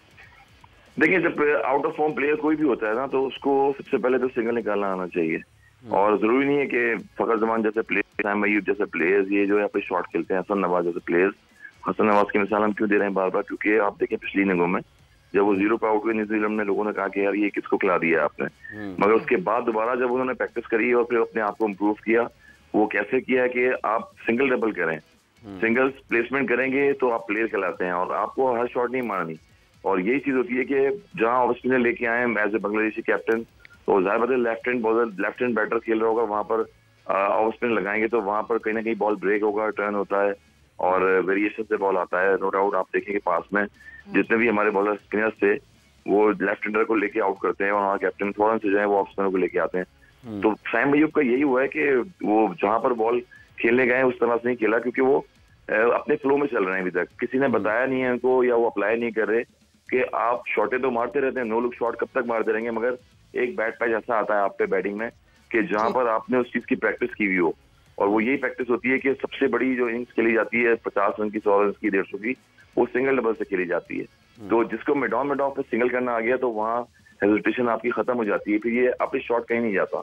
देखिए, जब आउट ऑफ फॉर्म प्लेयर कोई भी होता है ना तो उसको सबसे पहले तो सिंगल निकालना आना चाहिए। और जरूरी नहीं है कि फखर जमान जैसे प्लेयर, साइम अयूब जैसे प्लेयर्स ये जो है अपने शॉट खेलते हैं, हसन नवाज जैसे प्लेयर्स। हसन नवाज की मिसाल हम क्यों दे रहे हैं बार बार? क्योंकि आप देखें पिछली इनिंगों में जब वो 0 पे आउट हुए न्यूजीलैंड में, लोगों ने कहा कि यार ये किसको खिला दिया आपने। मगर उसके बाद दोबारा जब उन्होंने प्रैक्टिस करी और फिर अपने आप को इम्प्रूव किया, वो कैसे किया है कि आप सिंगल डबल करें, सिंगल प्लेसमेंट करेंगे तो आप प्लेयर कहलाते हैं और आपको हर शॉट नहीं मारनी। और यही चीज होती है कि जहां ऑफ स्पिनर लेके आए एज ए बांग्लादेशी कैप्टन, तो जाहिर बात है left hand bowler, left hand batter खेल रहा होगा, वहां पर ऑफ स्पिनर लगाएंगे तो वहां पर कहीं ना कहीं बॉल ब्रेक होगा, टर्न होता है और वेरिएशन से बॉल आता है। नो डाउट आप देखेंगे पास में जितने भी हमारे बॉलर स्पिनर्स थे वो लेफ्ट हैंडर को लेके आउट करते हैं और हमारा कैप्टन फौरन से जो है वो ऑफ स्पिनर को लेके आते हैं। तो साइम अयूब का यही हुआ है कि वो जहां पर बॉल खेलने गए उस तरह से नहीं खेला, क्योंकि वो अपने फ्लो में चल रहे हैं। अभी तक किसी ने बताया नहीं है उनको या वो अप्लाई नहीं कर रहे कि आप शॉटें तो मारते रहते हैं, नो लुक शॉट कब तक मारते रहेंगे, मगर एक बैट पैच ऐसा आता है आप पे बैटिंग में कि जहां पर आपने उस चीज की प्रैक्टिस की हुई हो। और वो यही प्रैक्टिस होती है कि सबसे बड़ी जो इनिंग्स खेली जाती है 50 रन की, 100 रन की, 150 की, वो सिंगल डबल से खेली जाती है। तो जिसको मिड ऑन पे सिंगल करना आ गया तो वहाँ हेजिटेशन आपकी खत्म हो जाती है, फिर ये आपके शॉट कहीं नहीं जाता।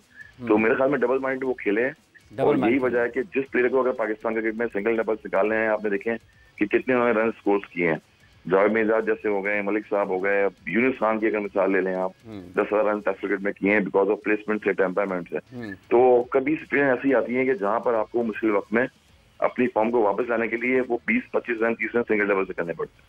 तो मेरे ख्याल में डबल माइंड वो खेले हैं और यही वजह है कि जिस प्लेयर को अगर पाकिस्तान क्रिकेट में सिंगल डबल निकालने हैं, आपने देखें कि कितने उन्होंने रन स्कोर किए हैं। जावेद मिर्जाज जैसे हो गए, मलिक साहब हो गए, यूनुस खान की अगर मिसाल ले लें आप, 10,000 रन टेस्ट क्रिकेट में किए हैं बिकॉज ऑफ प्लेसमेंट से, टेम्परामेंट से। तो कभी सिचुएशन ऐसी आती है कि जहां पर आपको मुश्किल वक्त में अपनी फॉर्म को वापस लाने के लिए वो 20-25 रन 30 रन सिंगल डबल से करने पड़ते हैं।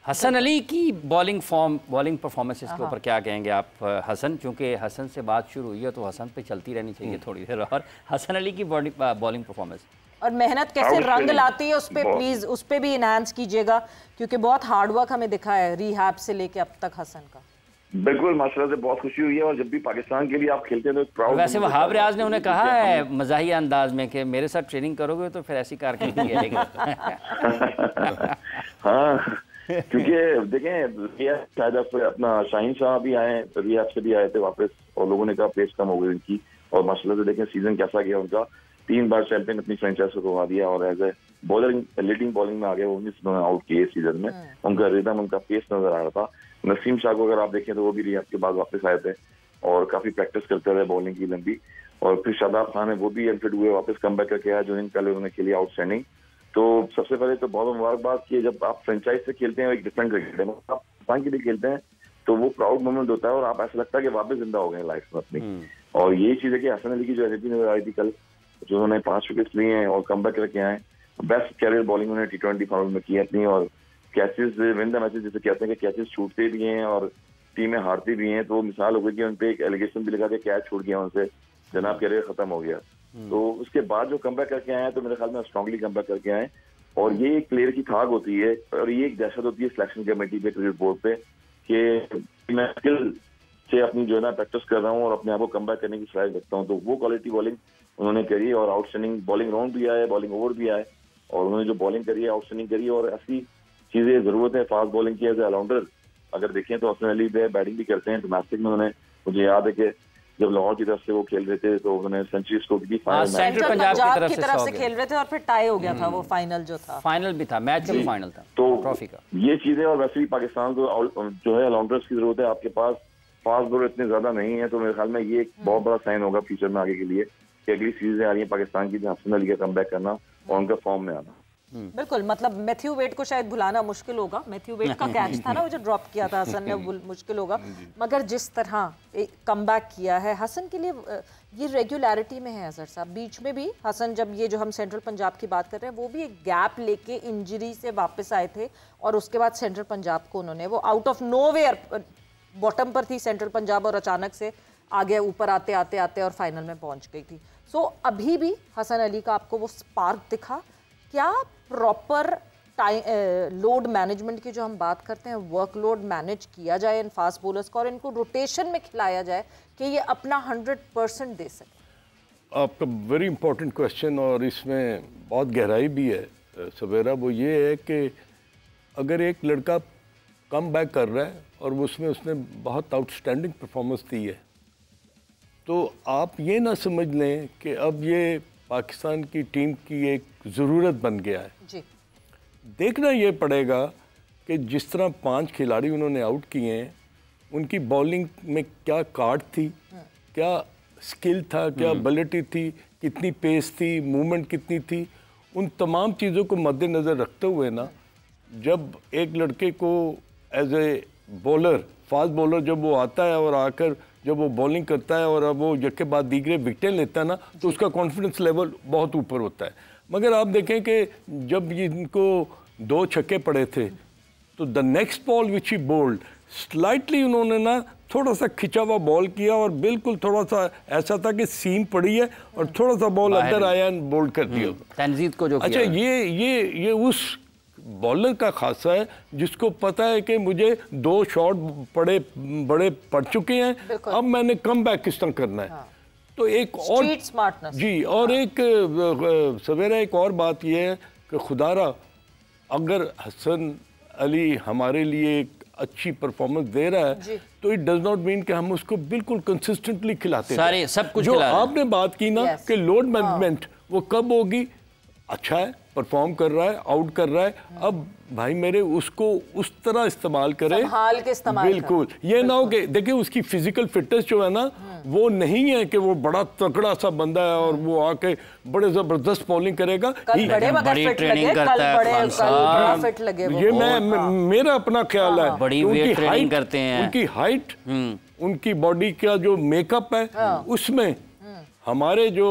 हसन अली की बॉलिंग फॉर्म, बॉलिंग परफॉर्मेंसेस के ऊपर क्या कहेंगे आप हसन? क्योंकि हसन से बात शुरू हुई है तो हसन पे चलती रहनी चाहिए थोड़ी देर। और हसन अली की बॉलिंग परफॉर्मेंस और मेहनत कैसे रंग लाती है, उस पे प्लीज उस पे भी इनहांस कीजिएगा, क्योंकि बहुत हार्ड वर्क हमें दिखा है रिहैब से लेके अब तक हसन का। बिल्कुल, माशाल्लाह से बहुत खुशी हुई है। और जब भी पाकिस्तान के लिए आप खेलते हैं तो प्राउड। वैसे वहाब रियाज ने उन्हें कहा है मजाहिया अंदाज में कि मेरे साथ ट्रेनिंग करोगे तो फिर ऐसी कारकिर्दगी है। हाँ, क्योंकि देखें शायद अपना शाहीन शाह भी आए, रियाब से भी आए थे वापस और लोगों ने कहा पेस कम हो गई उनकी, और माशाल्लाह से देखें सीजन कैसा गया उनका। 3 बार चैंपियन अपनी फ्रेंचाइज को करवा दिया और as a bowler leading bowling में आ गए, 19 रन आउट किए सीजन में। उनका रिदम, उनका पेस नजर आ रहा था। नसीम शाह को अगर आप देखें तो वो भी रियाब के बाद वापस आए थे और काफी प्रैक्टिस करते रहे बॉलिंग की लंबी। और फिर शादाब खान है, वो भी अनफिट हुए, वापस कम बैक करके आया, जो इन पहले उन्होंने खेली आउटस्टैंडिंग। तो सबसे पहले तो बहुत मुबारकबाद कि जब आप फ्रेंचाइज से खेलते हैं एक डिफरेंट क्रिकेट है, आप पाकिस्तान के लिए खेलते हैं तो वो प्राउड मोमेंट होता है और आप ऐसा लगता है कि वापस जिंदा हो गए लाइफ में अपनी। और यही चीज है कि हसन अली की जो एनर्जी नजर आई थी कल, जो उन्होंने 5 विकेट लिए हैं और कम बैक करके आए, बेस्ट कैरियर बॉलिंग उन्होंने T20 फॉर्मेट में की अपनी। और कैचेस विन द मैचेस जिसे कहते हैं कि कैचेस छूटते भी हैं और टीमें हारती भी हैं, तो वो मिसाल हो गई कि उनपे एक एलिगेशन भी लगा के कैच छूट गया उनसे, जनाब कैरियर खत्म हो गया। तो उसके बाद जो कम बैक करके आए हैं तो मेरे ख्याल में स्ट्रांगली कम बैक करके आए। और ये एक प्लेयर की थाक होती है और ये एक दहशत होती है सिलेक्शन कमेटी पे, क्रिकेट बोर्ड पे, कि मैं स्किल से अपनी जो है ना प्रैक्टिस कर रहा हूँ और अपने आप को कम बैक करने की सलाह रखता हूँ। तो वो क्वालिटी बॉलिंग उन्होंने करी और आउटस्टैंडिंग बॉलिंग राउंड भी आया, बॉलिंग ओवर भी आए और उन्होंने जो बॉलिंग करी है आउटस्टैंडिंग करी। और ऐसी चीजें जरूरत है फास्ट बॉलिंग की एज ए ऑलराउंडर। अगर देखें तो हसन अली बैटिंग भी करते हैं डोमेस्टिक में, उन्होंने मुझे याद है कि जब लाहौर की तरफ से वो खेल रहे थे तो उन्होंने सेंचुरी स्कोर की फाइनल मैच। सेंट्रल पंजाब की तरफ से खेल रहे थे और फिर टाई हो गया था वो फाइनल जो था। फाइनल भी था, मैच का भी फाइनल था तो ट्रॉफी का। ये चीजें, और वैसे भी पाकिस्तान को जो है ऑलराउंडर्स की जरूरत है, आपके पास फास्ट बॉलर इतने ज्यादा नहीं है, तो मेरे ख्याल में ये एक बहुत बड़ा साइन होगा फ्यूचर में आगे के लिए कि अगली सीरीजें आ रही है पाकिस्तान की, हसन अली का कमबैक करना और उनका फॉर्म में आना। बिल्कुल, मतलब मैथ्यू वेड को शायद भुलाना मुश्किल होगा। मैथ्यू वेड का कैच था ना वो जो ड्रॉप किया था हसन ने, मुश्किल होगा, मगर जिस तरह कमबैक किया है हसन के लिए, ये रेगुलरिटी में है अजहर साहब। बीच में भी हसन, जब ये जो हम सेंट्रल पंजाब की बात कर रहे हैं, वो भी एक गैप लेके इंजरी से वापस आए थे और उसके बाद सेंट्रल पंजाब को उन्होंने, वो आउट ऑफ नोवेयर बॉटम पर थी सेंट्रल पंजाब और अचानक से आगे ऊपर आते आते आते और फाइनल में पहुंच गई थी। सो अभी भी हसन अली का आपको वो स्पार्क दिखा क्या? प्रॉपर लोड मैनेजमेंट की जो हम बात करते हैं, वर्कलोड मैनेज किया जाए इन फास्ट बॉलर्स को और इनको रोटेशन में खिलाया जाए कि ये अपना 100% दे सके। आपका वेरी इंपॉर्टेंट क्वेश्चन, और इसमें बहुत गहराई भी है सवेरा। वो ये है कि अगर एक लड़का कम बैक कर रहा है और उसमें उसने बहुत आउटस्टैंडिंग परफॉर्मेंस दी है, तो आप ये ना समझ लें कि अब ये पाकिस्तान की टीम की एक ज़रूरत बन गया है जी। देखना ये पड़ेगा कि जिस तरह 5 खिलाड़ी उन्होंने आउट किए हैं, उनकी बॉलिंग में क्या कार्ड थी, क्या स्किल था, क्या एबिलिटी थी, कितनी पेस थी, मूवमेंट कितनी थी, उन तमाम चीज़ों को मद्देनज़र रखते हुए ना, जब एक लड़के को as a bowler, fast bowler जब वो आता है और आकर जब वो बॉलिंग करता है और अब वो यके बाद दीगरे विकेटें लेता है ना, तो उसका कॉन्फिडेंस लेवल बहुत ऊपर होता है। मगर आप देखें कि जब इनको 2 छक्के पड़े थे, तो the next ball which he bowled slightly, उन्होंने ना थोड़ा सा खिंचा हुआ बॉल किया और बिल्कुल थोड़ा सा ऐसा था कि सीम पड़ी है और थोड़ा सा बॉल अंदर आया एंड बोल्ड कर दिया तंजीद को जो अच्छा किया। ये उस बॉलर का खासा है जिसको पता है कि मुझे 2 शॉट बड़े पड़ चुके हैं, अब मैंने कम बैक किस तरह करना है। हाँ। तो एक और स्मार्टनेस जी। और एक सवेरा एक और बात यह है कि खुदारा अगर हसन अली हमारे लिए एक अच्छी परफॉर्मेंस दे रहा है, तो इट डज नॉट मीन कि हम उसको बिल्कुल कंसिस्टेंटली खिलाते सारे सब कुछ जो आपने बात की ना कि लोड मैनेजमेंट वो कब होगी। अच्छा है, परफॉर्म कर रहा है, आउट कर रहा है, अब भाई मेरे उसको उस तरह इस्तेमाल करें, संभाल के इस्तेमाल बिल्कुल। ये ना हो कि देखिए उसकी फिजिकल फिटनेस जो है ना, वो नहीं है कि वो बड़ा तगड़ा सा बंदा है और वो आके बड़े जबरदस्त बॉलिंग करेगा। बड़ी ट्रेनिंग करता है, ये मेरा अपना ख्याल है। बड़ी वेट ट्रेनिंग करते हैं, उनकी हाइट, उनकी बॉडी का जो मेकअप है, उसमें हमारे जो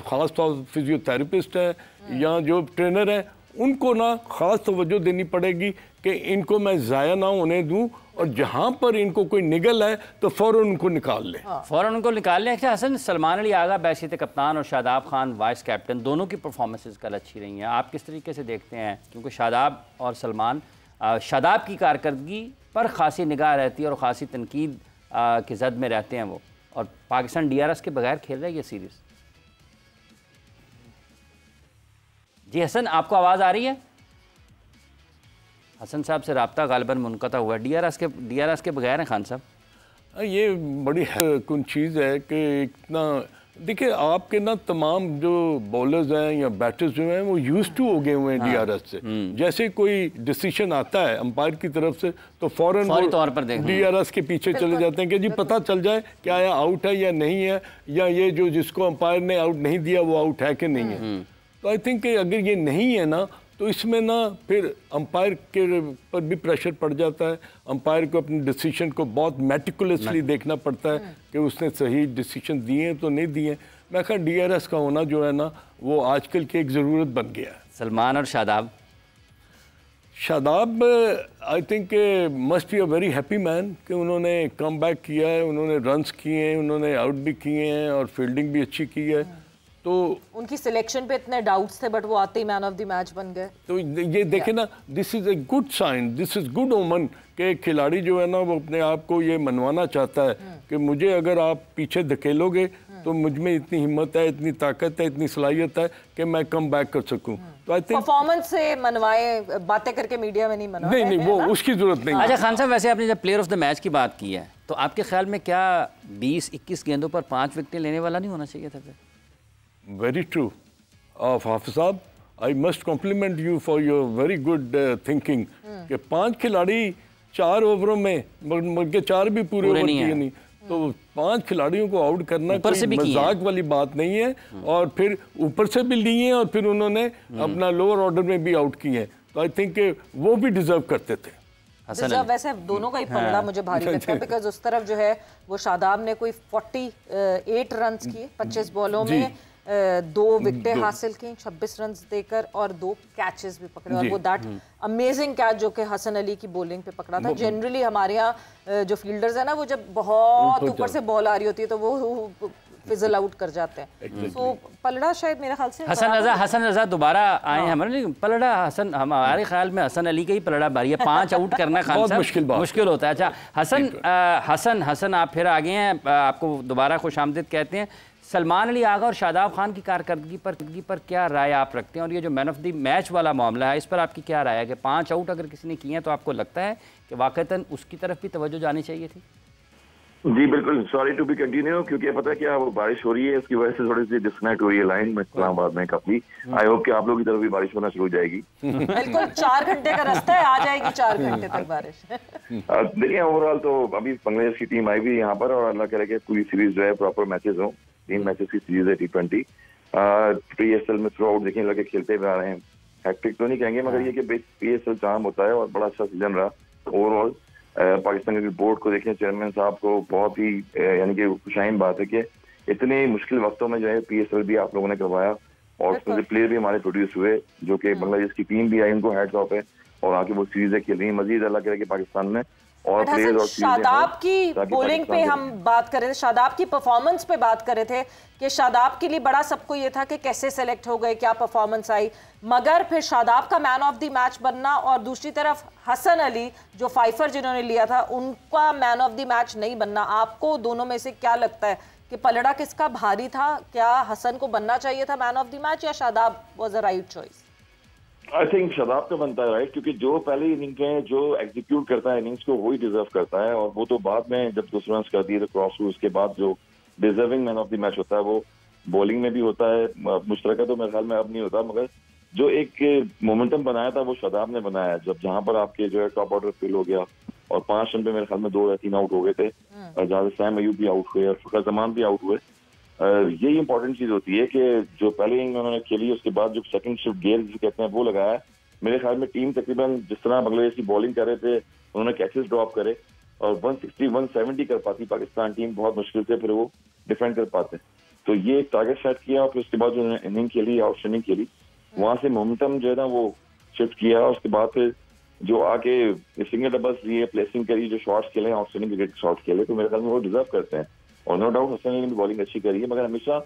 खास तौर फिजियोथेरेपिस्ट हैं या जो ट्रेनर हैं, उनको ना खास तवज्जो देनी पड़ेगी कि इनको मैं ज़ाया ना होने दूं और जहां पर इनको कोई निगल है तो फ़ौरन उनको निकाल लें। फ़ौरन उनको निकाल लें। अच्छा हसन, सलमान अली आगा बैशित कप्तान और शादाब खान वाइस कैप्टन, दोनों की परफॉर्मेंसेस कल अच्छी रही हैं। आप किस तरीके से देखते हैं? क्योंकि शादाब और सलमान, शादाब की कारकर्दगी पर खासी निगाह रहती है और ख़ासी तनकीद की जद में रहते हैं वो, और पाकिस्तान DRS के बगैर खेल रहा है ये सीरीज़। जी हसन, आपको आवाज़ आ रही है? हसन साहब से रब्ता गालिबन मुनक़ता हुआ है। DRS के बगैर हैं खान साहब। ये बड़ी कुछ चीज़ है कि इतना देखिए आपके ना तमाम जो बॉलर्स हैं या बैटर्स जो हैं वो यूज्ड टू हो गए हुए हैं DRS से। जैसे कोई डिसीजन आता है अंपायर की तरफ से तो फौरी तौर पर DRS के पीछे चले जाते हैं कि जी पता चल जाए क्या यह आउट है या नहीं है, या ये जो जिसको अंपायर ने आउट नहीं दिया वो आउट है कि नहीं है। तो आई थिंक अगर ये नहीं है ना, तो इसमें ना फिर अंपायर के पर भी प्रेशर पड़ जाता है। अंपायर को अपने डिसीजन को बहुत मेटिकुलसली देखना पड़ता है कि उसने सही डिसीजन दिए हैं तो नहीं दिए। मैं कहा DRS का होना जो है ना, वो आजकल की एक ज़रूरत बन गया है। सलमान और Shadab I think must be a very happy man कि उन्होंने कम बैक किया है, उन्होंने रन्स किए हैं, उन्होंने आउट भी किए हैं और फील्डिंग भी अच्छी की है। तो उनकी सिलेक्शन पे इतने डाउट्स थे बट वो आते ही मैन ऑफ द मैच बन गए। तो ये देखे ना, this is a good sign, this is good omen कि खिलाड़ी जो है ना वो अपने आप को ये मनवाना चाहता है कि मुझे अगर आप पीछे धकेलोगे तो मुझ में इतनी हिम्मत है, इतनी ताकत है, इतनी सलाहियत है कि मैं कम बैक कर सकूं। तो आई थिंक परफॉर्मेंस से मनवाए, बातें करके मीडिया में नहीं मनवाए। नहीं वो उसकी जरूरत नहीं। अच्छा खान साहब, वैसे आपने जब प्लेयर ऑफ द मैच की बात की है, तो तो आपके ख्याल में क्या 20-21 गेंदों पर 5 विकेटें लेने वाला नहीं होना चाहिए था फिर? वेरी ट्रू हाफिज साहब, I must compliment you for your very good thinking कि 5 खिलाड़ी 4 ओवरों में बल्कि 4 भी पूरे ओवर किए नहीं, तो 5 खिलाड़ियों को आउट करना कोई मजाक वाली बात नहीं है। और फिर ऊपर से भी लिए और फिर उन्होंने अपना लोअर ऑर्डर में भी आउट किए हैं, तो आई थिंक वो भी डिजर्व करते थे। वैसे दोनों का ही पलड़ा मुझे भारी लगता है, बिकॉज उस तरफ जो है वो शादाब ने कोई 48 रन किए 25 बॉलों में, 2 विकेटें हासिल की 26 रन देकर, और 2 कैचेस भी पकड़े, और वो दैट अमेजिंग कैच जो कि हसन अली की बॉलिंग पे पकड़ा था। जनरली हमारे यहाँ जो फील्डर्स है ना, वो जब बहुत ऊपर से बॉल आ रही होती है तो वो फिजल आउट कर जाते हैं। तो पलड़ा शायद मेरे ख्याल से हसन रजा दोबारा आए हैं हमारे, पलड़ा हसन हमारे ख्याल में हसन अली का ही पलड़ा बारी है। 5 आउट करना खान साहब मुश्किल होता है। अच्छा हसन आप फिर आ गए हैं, आपको दोबारा खुशामदीद कहते हैं। सलमान अली आगा और शादाब खान की कारकर्दगी पर क्या राय आप रखते हैं, और ये जो मैन ऑफ द मैच वाला मामला है इस पर आपकी क्या राय है कि 5 आउट अगर किसी ने किए हैं तो आपको लगता है कि वाकईतन उसकी तरफ भी तवज्जो जानी चाहिए थी? जी बिल्कुल, सॉरी टू बी कंटिन्यू, क्योंकि पता है क्या, वो बारिश हो रही है, इसकी वजह से थोड़ी सी डिस्कनेक्ट हो रही है लाइन में इस्लामाबाद में काफी। आई होप कि आप लोगों की तरफ भी बारिश होना शुरू हो जाएगी। बिल्कुल 4 घंटे का रास्ता है, आ जाएगी 4 घंटे तक बारिश। देखिए ओवरऑल तो अभी बांग्लादेश की टीम आई भी यहाँ पर, और अल्लाह करे कि पूरी सीरीज जो है प्रॉपर मैचेस हो। 3 मैचेस की सीरीज है T20। PSL में थ्रू आउट देखिए लगे खेलते हुए आ रहे हैं, हैट्रिक तो नहीं कहेंगे मगर ये कि PSL चाम होता है और बड़ा अच्छा सीजन रहा ओवरऑल। पाकिस्तान क्रिकेट बोर्ड को देखें, चेयरमैन साहब को बहुत ही यानी कि खुशाइन बात है कि इतने मुश्किल वक्तों में जो है PSL भी आप लोगों ने करवाया, और उसमें से प्लेयर भी हमारे प्रोड्यूस हुए, जो कि बांग्लादेश की टीम भी आई, उनको हेड्स ऑफ है, और आगे वो सीरीजें खेल रही है। मजीद अल्लाह करे कि पाकिस्तान में और प्लेयर्स और शादाब की बॉलिंग पे हम बात कर रहे थे, शादाब की परफॉर्मेंस पे बात कर रहे थे कि शादाब के लिए बड़ा सबको ये था कि कैसे सेलेक्ट हो गए, क्या परफॉर्मेंस आई, मगर फिर शादाब का मैन ऑफ द मैच बनना, और दूसरी तरफ हसन अली जो फाइफर जिन्होंने लिया था उनका मैन ऑफ द मैच नहीं बनना। आपको दोनों में से क्या लगता है कि पलड़ा किसका भारी था? क्या हसन को बनना चाहिए था मैन ऑफ द मैच, या Shadab was a right choice? I think Shadab का बनता है राइट, क्योंकि जो पहले इनिंग्स में जो एग्जीक्यूट करता है इनिंग्स को वही डिजर्व करता है, और वो तो बाद में जब 2 रन कर दिए तो क्रॉस हुए, उसके बाद जो deserving man of the match होता है वो बॉलिंग में भी होता है। मुश्तरका तो मेरे ख्याल में अब नहीं होता, मगर जो एक मोमेंटम बनाया था वो शादाब ने बनाया, जब जहां पर आपके जो है टॉप ऑर्डर फेल हो गया और 5 रन पे मेरे ख्याल में 2 या 3 आउट हो गए थे, और जहां से सैम अयूब भी आउट हुए और फखर जमान भी आउट हुए। यही इंपॉर्टेंट चीज होती है कि जो पहले इनिंग में उन्होंने खेली उसके बाद जो सेकंड शिफ्ट गेयर जिसे कहते हैं वो लगाया। मेरे ख्याल में टीम तकरीबन जिस तरह बांग्लादेश की बॉलिंग कर रहे थे उन्होंने कैचेस ड्रॉप करे, और 160-170 कर पाती पाकिस्तान टीम, बहुत मुश्किल से फिर वो डिफेंड कर पाते। तो ये एक टारगेट सेट किया, और फिर उसके बाद जो इनिंग खेली, आउटस्टैंडिंग खेली, वहां से मोमेंटम जो है ना वो शिफ्ट किया। उसके बाद फिर जो आके सिंगल डबल्स लिए, प्लेसिंग करी, जो शॉट्स खेले, आउटस्टैंडिंग क्रिकेट शॉट्स खेले, तो मेरे ख्याल में वो डिजर्व करते हैं। और नो डाउट हसन अली ने भी बॉलिंग अच्छी करी है, मगर हमेशा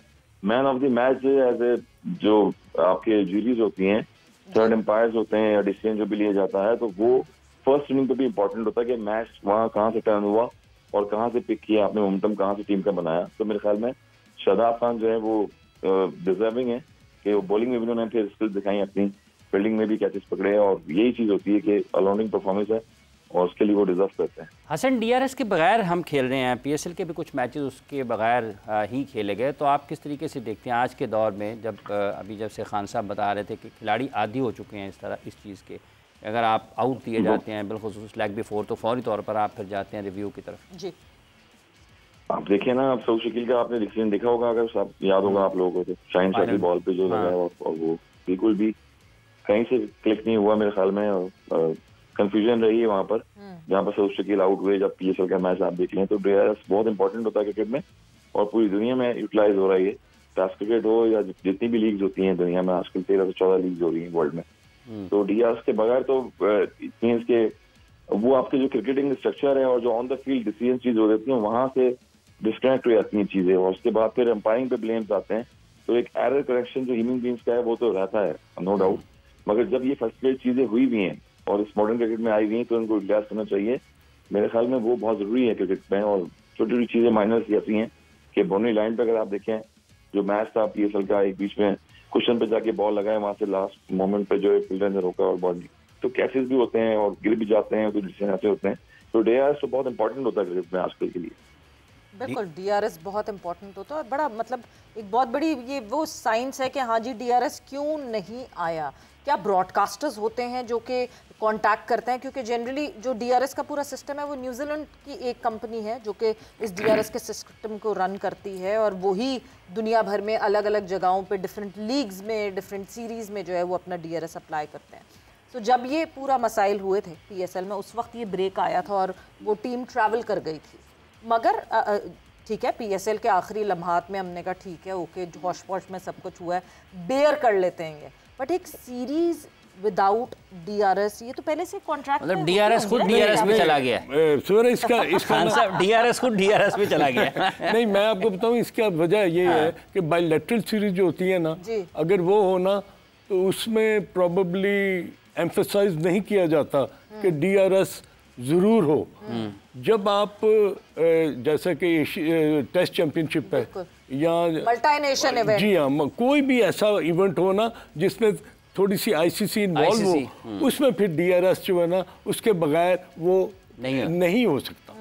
man of the match as a जो आपके जूरीज होती हैं, थर्ड एम्पायर्स होते हैं, या डिसीजन जो भी लिया जाता है, तो वो फर्स्ट इनिंग पे भी इंपॉर्टेंट होता है कि मैच वहाँ कहाँ से टर्न हुआ और कहाँ से पिक किया आपने, मोमेंटम कहाँ से टीम का बनाया। तो मेरे ख्याल में शादाब खान जो है वो डिजर्विंग है कि वो बॉलिंग में भी उन्होंने फिर स्किल्स दिखाई अपनी, फील्डिंग में भी कैचेस पकड़े, और यही चीज होती है कि ऑलराउंडिंग परफॉर्मेंस है और उसके लिए वो डिजर्व करते हैं। हसन, DRS के बगैर हम खेल रहे हैं, PSL के भी कुछ मैचेस उसके बगैर ही खेले गए, तो आप किस तरीके से देखते हैं आज के दौर में, जब अभी जब से खान साहब बता रहे थे कि खिलाड़ी आदी हो चुके हैं इस चीज़ के, अगर आप आउट दिए जाते हैं बिलखुसूस लेग बिफोर, तो फौरी तौर पर आप फिर जाते हैं रिव्यू की तरफ? जी आप देखिए ना, आप सऊद शकील का आपने डिसीजन देखा होगा, अगर आप याद होगा आप लोगों को, तो शाहीन शाह की बॉल पे जो लगाया, और वो बिल्कुल भी कहीं से क्लिक नहीं हुआ मेरे ख्याल में, और कंफ्यूजन रही है वहां पर जहां पर सऊद शकील आउट हुए। जब PSL का मैच आप देख लें तो DRS बहुत इंपॉर्टेंट होता है क्रिकेट में, और पूरी दुनिया में यूटिलाइज हो रहा है ये, टेस्ट क्रिकेट हो या जितनी भी लीग्स होती हैं दुनिया में, आजकल 13 से 14 लीग्स हो रही हैं वर्ल्ड में। तो DRS के बगैर तो मींस के वो आपके जो क्रिकेटिंग स्ट्रक्चर है और जो ऑन द फील्ड डिसीजन चीज हो जाती है वहां से डिस्ट्रैक्ट हो जाती हैं चीजें, और उसके बाद फिर एम्पायरिंग पे ब्लेम्स आते हैं। तो एक एरर करेक्शन जो ह्यूमन बीइंग्स का है वो तो रहता है नो डाउट, मगर जब ये फर्स्ट प्लेस चीजें हुई भी हैं और इस मॉडर्न क्रिकेट में आई हुई हैं तो उनको यूटिलाइज करना चाहिए। मेरे ख्याल में वो बहुत जरूरी है क्रिकेट में, और छोटी छोटी चीजें माइनर्स ऐसी हैं कि बाउंड्री लाइन पे अगर आप देखें जो मैच था PSL का, एक बीच में कुशन पे जाके बॉल लगाए, वहां से लास्ट मोमेंट पे जो फील्डर ने रोका और बॉल तो कैसेस भी होते हैं और गिर भी जाते हैं, तो डिसीजन ऐसे होते हैं। तो DRS तो बहुत इंपॉर्टेंट होता है क्रिकेट में आजकल के लिए। बिल्कुल, DRS बहुत इंपॉर्टेंट होता है और बड़ा मतलब एक बहुत बड़ी ये वो साइंस है कि हाँ जी DRS क्यों नहीं आया। क्या ब्रॉडकास्टर्स होते हैं जो कि कांटेक्ट करते हैं, क्योंकि जनरली जो DRS का पूरा सिस्टम है वो न्यूजीलैंड की एक कंपनी है जो कि इस DRS के सिस्टम को रन करती है और वही दुनिया भर में अलग अलग जगहों पे डिफरेंट लीग्स में डिफरेंट सीरीज़ में जो है वो अपना DRS अप्लाई करते हैं। तो जब ये पूरा मसाइल हुए थे PSL में, उस वक्त ये ब्रेक आया था और वो टीम ट्रैवल कर गई थी। मगर ठीक है, PSL के आखिरी लम्हात में हमने कहा ठीक है ओके, हॉश पॉश में सब कुछ हुआ है, बेयर कर लेते हैं, बट एक सीरीज विदाउट DRS, ये तो पहले से कॉन्ट्रैक्ट मतलब DRS खुद DRS में चला गया। सर इसका DRS खुद DRS में चला गया। नहीं, मैं आपको बताऊं इसका वजह ये है कि बायलैटरल सीरीज जो होती है ना, अगर वो हो ना तो उसमें प्रोबेबली एम्फसाइज नहीं किया जाता कि DRS जरूर हो। जब आप जैसे कि टेस्ट चैंपियनशिप है या मल्टी नेशन इवेंट, जी हाँ, कोई भी ऐसा इवेंट हो ना जिसमें थोड़ी सी ICC इन्वॉल्व हो, उसमें फिर DRS जो है ना उसके बगैर वो नहीं हो सकता।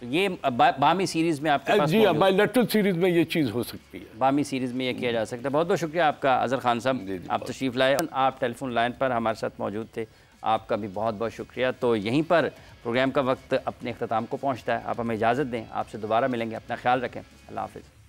तो ये बामी सीरीज में आपके पास, जी हाँ, बायलैटरल सीरीज में ये चीज़ हो सकती है, बामी सीरीज में ये किया जा सकता है। बहुत बहुत शुक्रिया आपका अजहर खान साहब, आप तशरीफ़ लाए, आप टेलीफोन लाइन पर हमारे साथ मौजूद थे, आपका भी बहुत बहुत शुक्रिया। तो यहीं पर प्रोग्राम का वक्त अपने अख्ताम को पहुँचता है, आप हमें इजाज़त दें, आपसे दोबारा मिलेंगे, अपना ख्याल रखें, अल्लाह हाफ़िज़।